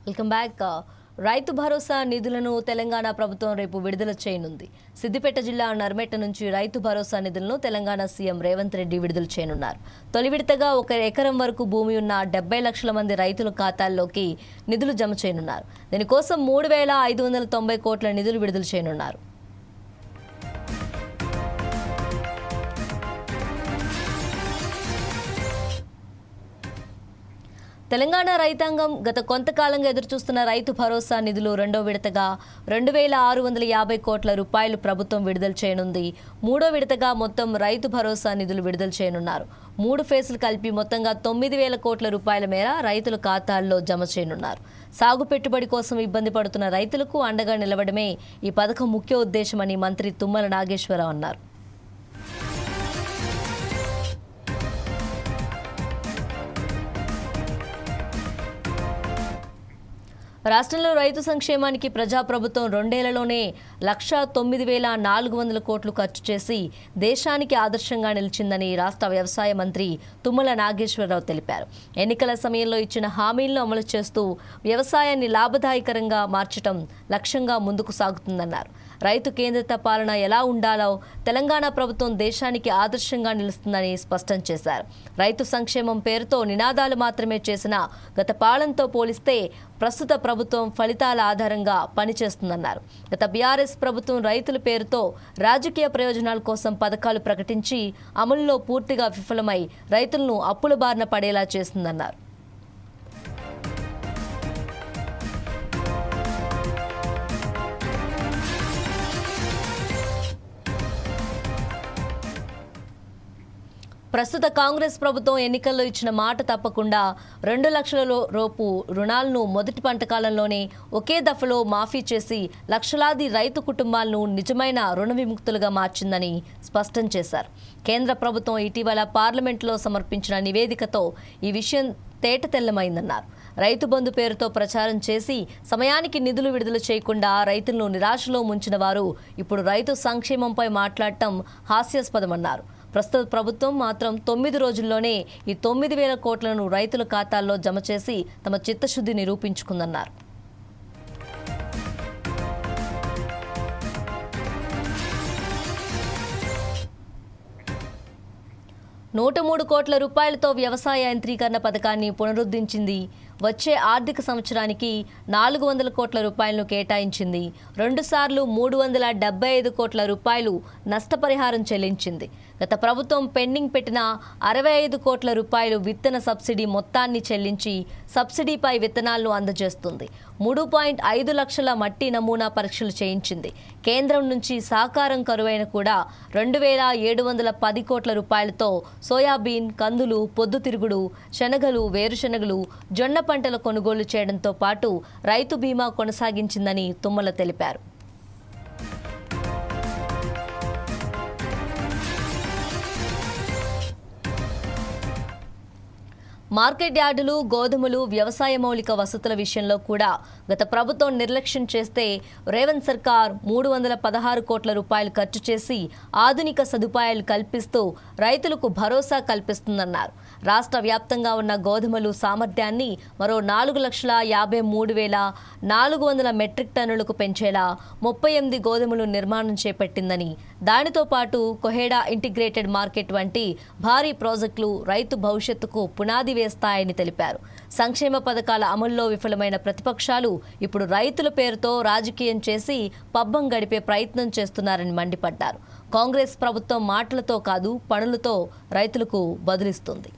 Welcome back. Rythu Bharosa నిధులను తెలంగాణ ప్రభుత్వం రేపు విడుదల చేయనుంది. సిద్దిపేట జిల్లా నర్మెట్ట నుంచి రైతు భరోసా నిధులను తెలంగాణ సీఎం రేవంత్ రెడ్డి విడుదల చేయనున్నారు. తొలి విడతగా 1 ఎకరం వరకు భూమి ఉన్న 70 లక్షల మంది రైతుల ఖాతాల్లోకి నిధులు జమ చేయనున్నారు. దీనికోసం 3,590 కోట్ల నిధులు విడుదల చేయనున్నారు. తెలంగాణ రైతాంగం గత కొంతకాలంగా ఎదురుచూస్తున్న రైతు భరోసా నిధులు రెండో విడతగా 2,650 కోట్ల రూపాయలు ప్రభుత్వం విడుదల చేయనుంది. మూడో విడతగా మొత్తం రైతు భరోసా నిధులు విడుదల చేయనున్నారు. 3 ఫేజ్లు కలిపి మొత్తంగా 9,000 కోట్ల రూపాయల మేర రైతుల ఖాతాల్లో జమ చేయనున్నారు. సాగు పెట్టుబడి కోసం ఇబ్బంది పడుతున్న రైతులకు అండగా నిలవడమే ఈ పథకం ముఖ్య ఉద్దేశమని మంత్రి తుమ్మల నాగేశ్వరరావు అన్నారు. రాష్ట్రంలో రైతు సంక్షేమానికి ప్రజాప్రభుత్వం 2 ఏళ్లలోనే 1,09,400 కోట్లు ఖర్చు చేసి దేశానికి ఆదర్శంగా నిలిచిందని రాష్ట్ర వ్యవసాయ మంత్రి తుమ్మల నాగేశ్వరరావు తెలిపారు. ఎన్నికల సమయంలో ఇచ్చిన హామీలను అమలు చేస్తూ వ్యవసాయాన్ని లాభదాయకరంగా మార్చడం లక్ష్యంగా ముందుకు సాగుతుందన్నారు. రైతు కేంద్రిత పాలన ఎలా ఉండాలో తెలంగాణ ప్రభుత్వం దేశానికి ఆదర్శంగా నిలుస్తుందని స్పష్టం చేశారు. రైతు సంక్షేమం పేరుతో నినాదాలు మాత్రమే చేసిన గత పాలనతో పోలిస్తే ప్రస్తుత ప్రభుత్వం ఫలితాల ఆధారంగా పనిచేస్తుందన్నారు. గత బీఆర్ఎస్ ప్రభుత్వం రైతుల పేరుతో రాజకీయ ప్రయోజనాల కోసం పథకాలు ప్రకటించి అమలులో పూర్తిగా విఫలమై రైతులను అప్పుల బారిన పడేలా చేస్తుందన్నారు. ప్రస్తుత కాంగ్రెస్ ప్రభుత్వం ఎన్నికల్లో ఇచ్చిన మాట తప్పకుండా 2 లక్షల రూపు రుణాలను మొదటి పంట కాలంలోనే ఒకే దఫలో మాఫీ చేసి లక్షలాది రైతు కుటుంబాలను నిజమైన రుణ విముక్తులుగా మార్చిందని స్పష్టం చేశారు. కేంద్ర ప్రభుత్వం ఇటీవల పార్లమెంట్లో సమర్పించిన నివేదికతో ఈ విషయం తేటతెల్లమైందన్నారు. రైతు బంధు పేరుతో ప్రచారం చేసి సమయానికి నిధులు విడుదల చేయకుండా రైతులను నిరాశలో ముంచిన వారు ఇప్పుడు రైతు సంక్షేమంపై మాట్లాడటం హాస్యాస్పదమన్నారు. ప్రస్తుత ప్రభుత్వం మాత్రం 9 రోజుల్లోనే ఈ 9,000 కోట్లను రైతుల ఖాతాల్లో జమ చేసి తమ చిత్తశుద్ధి నిరూపించుకుందన్నారు. 103 కోట్ల రూపాయలతో వ్యవసాయ యంత్రీకరణ పథకాన్ని పునరుద్ధరించింది. వచ్చే ఆర్థిక సంవత్సరానికి 400 కోట్ల రూపాయలను కేటాయించింది. 2 సార్లు 375 కోట్ల రూపాయలు నష్టపరిహారం చెల్లించింది. గత ప్రభుత్వం పెండింగ్ పెట్టిన 65 కోట్ల రూపాయలు విత్తన సబ్సిడీ మొత్తాన్ని చెల్లించి సబ్సిడీపై విత్తనాలను అందజేస్తుంది. 3.5 లక్షల మట్టి నమూనా పరీక్షలు చేయించింది. కేంద్రం నుంచి సహకారం కరువైన కూడా 2,710 కోట్ల రూపాయలతో సోయాబీన్, కందులు, పొద్దుతిరుగుడు, శనగలు, వేరుశనగలు, జొన్న పంటల కొనుగోలు చేయడంతో పాటు రైతు బీమా కొనసాగించిందని తుమ్మల తెలిపారు. మార్కెట్ యార్డులు, గోధుమలు, వ్యవసాయ మౌలిక వసతుల విషయంలో కూడా గత ప్రభుత్వం నిర్లక్ష్యం చేస్తే రేవంత్ సర్కార్ 316 కోట్ల రూపాయలు ఖర్చు చేసి ఆధునిక సదుపాయాలు కల్పిస్తూ రైతులకు భరోసా కల్పిస్తుందన్నారు. రాష్ట్ర వ్యాప్తంగా ఉన్న గోధుమలు సామర్థ్యాన్ని మరో 4,53,400 మెట్రిక్ టన్నులకు పెంచేలా 38 గోధుమలు నిర్మాణం చేపట్టిందని, దానితో పాటు కొహెడా ఇంటిగ్రేటెడ్ మార్కెట్ వంటి భారీ ప్రాజెక్టులు రైతు భవిష్యత్తుకు పునాది వేస్తాయని తెలిపారు. సంక్షేమ పథకాల అమల్లో విఫలమైన ప్రతిపక్షాలు ఇప్పుడు రైతుల పేరుతో రాజకీయం చేసి పబ్బం గడిపే ప్రయత్నం చేస్తున్నారని మండిపడ్డారు. కాంగ్రెస్ ప్రభుత్వం మాటలతో కాదు పనులతో రైతులకు బదులిస్తుంది.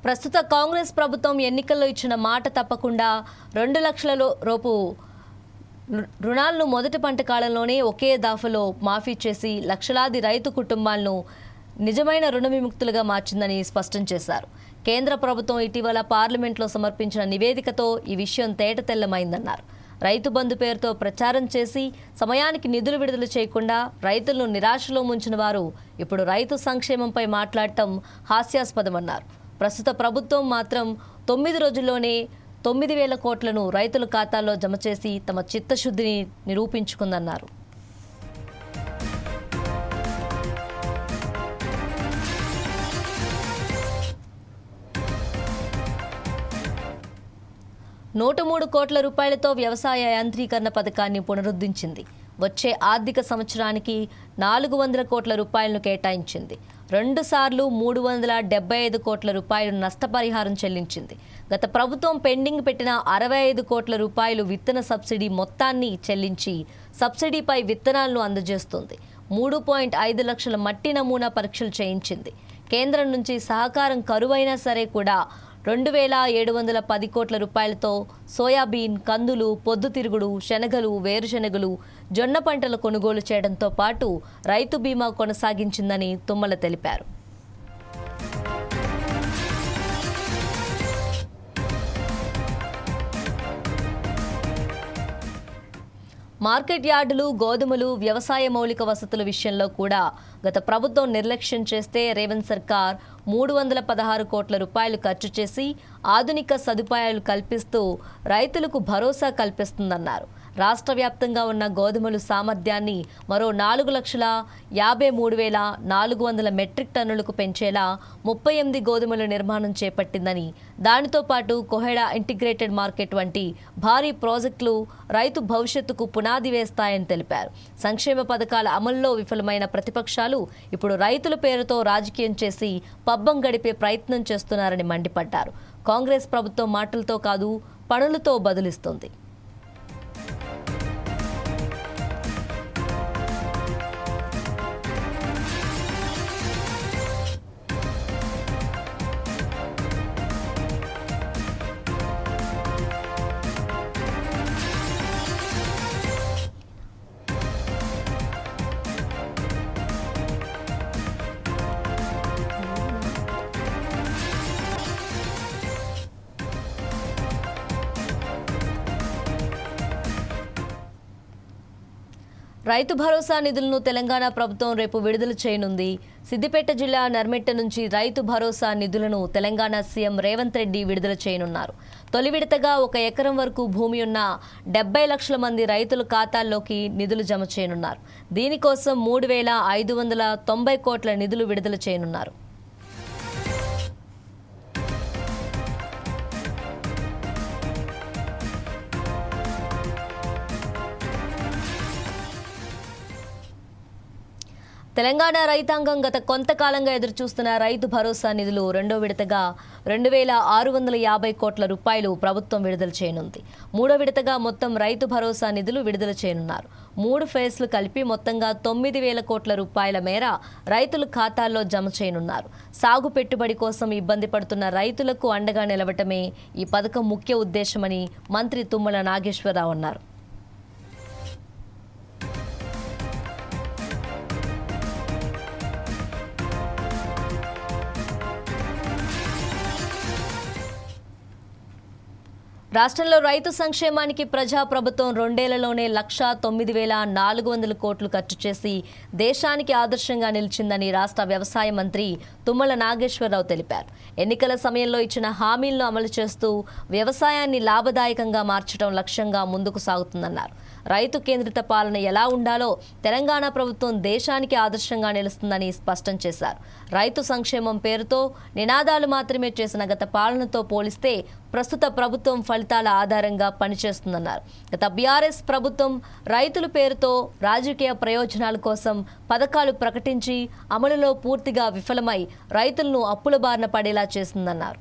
ప్రస్తుత కాంగ్రెస్ ప్రభుత్వం ఎన్నికల్లో ఇచ్చిన మాట తప్పకుండా 2 లక్షల రూపు రుణాలను మొదటి పంట కాలంలోనే ఒకే దఫలో మాఫీ చేసి లక్షలాది రైతు కుటుంబాలను నిజమైన రుణ విముక్తులుగా మార్చిందని స్పష్టం చేశారు. కేంద్ర ప్రభుత్వం ఇటీవల పార్లమెంట్లో సమర్పించిన నివేదికతో ఈ విషయం తేటతెల్లమైందన్నారు. రైతు బంధు పేరుతో ప్రచారం చేసి సమయానికి నిధులు విడుదల చేయకుండా రైతులను నిరాశలో ముంచిన వారు ఇప్పుడు రైతు సంక్షేమంపై మాట్లాడటం హాస్యాస్పదమన్నారు. ప్రస్తుత ప్రభుత్వం మాత్రం 9 రోజుల్లోనే 9,000 కోట్లను రైతుల ఖాతాల్లో జమ చేసి తమ చిత్తశుద్ధిని నిరూపించుకుందన్నారు. ₹103 కోట్ల వ్యవసాయ యాంత్రీకరణ పథకాన్ని పునరుద్ధరించింది. వచ్చే ఆర్థిక సంవత్సరానికి 400 కోట్ల రూపాయలను కేటాయించింది. 2 సార్లు 375 కోట్ల రూపాయలు నష్టపరిహారం చెల్లించింది. గత ప్రభుత్వం పెండింగ్ పెట్టిన 65 కోట్ల రూపాయలు విత్తన సబ్సిడీ మొత్తాన్ని చెల్లించి సబ్సిడీపై విత్తనాలను అందజేస్తుంది. 3.5 లక్షల మట్టి నమూనా పరీక్షలు చేయించింది. కేంద్రం నుంచి సహకారం కరువైనా సరే కూడా 2,710 కోట్ల రూపాయలతో సోయాబీన్, కందులు, పొద్దుతిరుగుడు, శనగలు, వేరుశెనగలు, జొన్న పంటల కొనుగోలు చేయడంతో పాటు రైతు బీమా కొనసాగించిందని తుమ్మల తెలిపారు. మార్కెట్ యార్డులు, గోధుమలు, వ్యవసాయ మౌలిక వసతుల విషయంలో కూడా గత ప్రభుత్వం నిర్లక్ష్యం చేస్తే రేవంత్ సర్కార్ 316 కోట్ల రూపాయలు ఖర్చు చేసి ఆధునిక సదుపాయాలు కల్పిస్తూ రైతులకు భరోసా కల్పిస్తుందన్నారు. రాష్ట్ర వ్యాప్తంగా ఉన్న గోధుమలు సామర్థ్యాన్ని మరో 4,53,400 మెట్రిక్ టన్నులకు పెంచేలా 38 గోధుమల నిర్మాణం చేపట్టిందని, దానితో పాటు కోహెడా ఇంటిగ్రేటెడ్ మార్కెట్ వంటి భారీ ప్రాజెక్టులు రైతు భవిష్యత్తుకు పునాది వేస్తాయని తెలిపారు. సంక్షేమ పథకాల అమల్లో విఫలమైన ప్రతిపక్షాలు ఇప్పుడు రైతుల పేరుతో రాజకీయం చేసి పబ్బం గడిపే ప్రయత్నం చేస్తున్నారని మండిపడ్డారు. కాంగ్రెస్ ప్రభుత్వం మాటలతో కాదు, పనులతో బదులిస్తుంది. రైతు భరోసా నిధులను తెలంగాణ ప్రభుత్వం రేపు విడుదల చేయనుంది. సిద్దిపేట జిల్లా నర్మెట్ట నుంచి రైతు భరోసా నిధులను తెలంగాణ సీఎం రేవంత్ రెడ్డి విడుదల చేయనున్నారు. తొలి విడతగా 1 ఎకరం వరకు భూమి ఉన్న 70 లక్షల మంది రైతుల ఖాతాల్లోకి నిధులు జమ చేయనున్నారు. దీనికోసం 3,590 కోట్ల నిధులు విడుదల చేయనున్నారు. తెలంగాణ రైతాంగం గత కొంతకాలంగా ఎదురుచూస్తున్న రైతు భరోసా నిధులు రెండో విడతగా 2,650 కోట్ల రూపాయలు ప్రభుత్వం విడుదల చేయనుంది. మూడో విడతగా మొత్తం రైతు భరోసా నిధులు విడుదల చేయనున్నారు. 3 ఫేజ్లు కలిపి మొత్తంగా 9,000 కోట్ల రూపాయల మేర రైతుల ఖాతాల్లో జమ చేయనున్నారు. సాగు పెట్టుబడి కోసం ఇబ్బంది పడుతున్న రైతులకు అండగా నిలవటమే ఈ పథకం ముఖ్య ఉద్దేశమని మంత్రి తుమ్మల నాగేశ్వరరావు అన్నారు. రాష్ట్రంలో రైతు సంక్షేమానికి ప్రజాప్రభుత్వం 2 ఏళ్లలోనే 1,09,400 కోట్లు ఖర్చు చేసి దేశానికి ఆదర్శంగా నిలిచిందని రాష్ట్ర వ్యవసాయ మంత్రి తుమ్మల నాగేశ్వరరావు తెలిపారు. ఎన్నికల సమయంలో ఇచ్చిన హామీలను అమలు చేస్తూ వ్యవసాయాన్ని లాభదాయకంగా మార్చడం లక్ష్యంగా ముందుకు సాగుతుందన్నారు. రైతు కేంద్రిత పాలన ఎలా ఉండాలో తెలంగాణ ప్రభుత్వం దేశానికి ఆదర్శంగా నిలుస్తుందని స్పష్టం చేశారు. రైతు సంక్షేమం పేరుతో నినాదాలు మాత్రమే చేసిన గత పాలనతో పోలిస్తే ప్రస్తుత ప్రభుత్వం ఫలితాల ఆధారంగా పనిచేస్తుందన్నారు. గత బీఆర్ఎస్ ప్రభుత్వం రైతుల పేరుతో రాజకీయ ప్రయోజనాల కోసం పథకాలు ప్రకటించి అమలులో పూర్తిగా విఫలమై రైతులను అప్పుల బారిన పడేలా చేసిందన్నారు.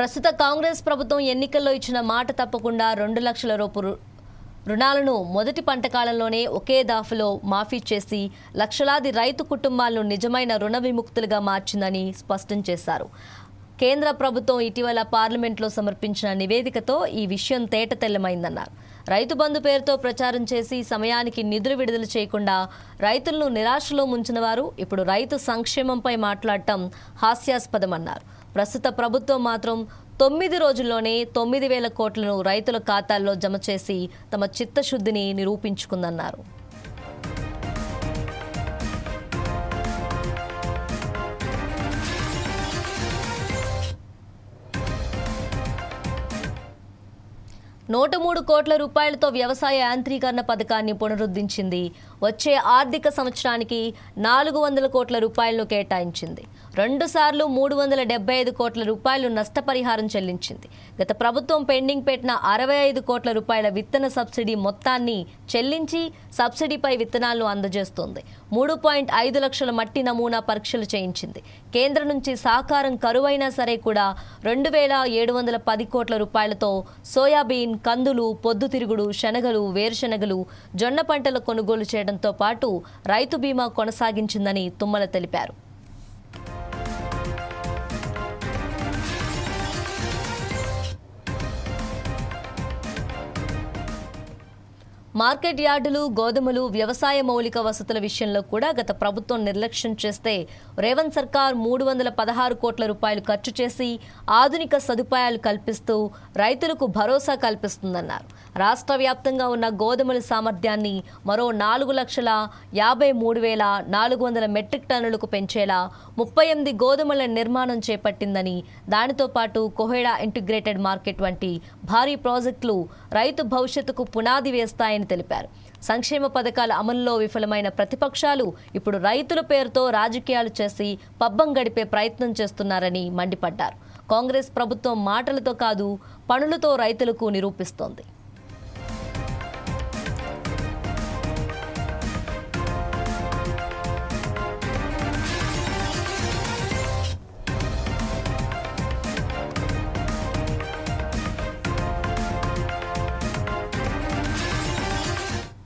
ప్రస్తుత కాంగ్రెస్ ప్రభుత్వం ఎన్నికల్లో ఇచ్చిన మాట తప్పకుండా 2 లక్షల రూపాయల రుణాలను మొదటి పంట కాలంలోనే ఒకే దాఫలో మాఫీ చేసి లక్షలాది రైతు కుటుంబాలను నిజమైన రుణ విముక్తులుగా మార్చిందని స్పష్టం చేశారు. కేంద్ర ప్రభుత్వం ఇటీవల పార్లమెంట్లో సమర్పించిన నివేదికతో ఈ విషయం తేటతెల్లమైందన్నారు. రైతు బంధు పేరుతో ప్రచారం చేసి సమయానికి నిధులు విడుదల చేయకుండా రైతులను నిరాశలో ముంచిన వారు ఇప్పుడు రైతు సంక్షేమంపై మాట్లాడటం హాస్యాస్పదమన్నారు. ప్రస్తుత ప్రభుత్వం మాత్రం 9 రోజుల్లోనే 9,000 కోట్లను రైతుల ఖాతాల్లో జమ చేసి తమ చిత్తశుద్ధిని నిరూపించుకుందన్నారు. ₹103 కోట్ల వ్యవసాయ యాంత్రీకరణ పథకాన్ని పునరుద్ధరించింది. వచ్చే ఆర్థిక సంవత్సరానికి 400 కోట్ల రూపాయలను కేటాయించింది. 2 సార్లు 375 కోట్ల రూపాయలు నష్టపరిహారం చెల్లించింది. గత ప్రభుత్వం పెండింగ్ పెట్టిన 65 కోట్ల రూపాయల విత్తన సబ్సిడీ మొత్తాన్ని చెల్లించి సబ్సిడీపై విత్తనాలను అందజేస్తోంది. 3.5 లక్షల మట్టి నమూనా పరీక్షలు చేయించింది. కేంద్రం నుంచి సహకారం కరువైనా సరే కూడా 2,710 కోట్ల రూపాయలతో సోయాబీన్, కందులు, పొద్దుతిరుగుడు, శనగలు, వేరుశనగలు, జొన్న పంటల కొనుగోలు చేయడంతో పాటు రైతు బీమా కొనసాగించిందని తుమ్మల తెలిపారు. మార్కెట్ యార్డులు, గోధుమలు, వ్యవసాయ మౌలిక వసతుల విషయంలో కూడా గత ప్రభుత్వం నిర్లక్ష్యం చేస్తే రేవంత్ సర్కార్ 316 కోట్ల రూపాయలు ఖర్చు చేసి ఆధునిక సదుపాయాలు కల్పిస్తూ రైతులకు భరోసా కల్పిస్తుందన్నారు. రాష్ట్ర వ్యాప్తంగా ఉన్న గోధుమల సామర్థ్యాన్ని మరో 4,53,400 మెట్రిక్ టన్నులకు పెంచేలా 38 గోధుమల నిర్మాణం చేపట్టిందని, దానితో పాటు కోహెడా ఇంటిగ్రేటెడ్ మార్కెట్ వంటి భారీ ప్రాజెక్టులు రైతు భవిష్యత్తుకు పునాది వేస్తాయని తెలిపారు. సంక్షేమ పథకాల అమలులో విఫలమైన ప్రతిపక్షాలు ఇప్పుడు రైతుల పేరుతో రాజకీయాలు చేసి పబ్బం గడిపే ప్రయత్నం చేస్తున్నారని మండిపడ్డారు. కాంగ్రెస్ ప్రభుత్వం మాటలతో కాదు, పనులతో రైతులకు నిరూపిస్తోంది.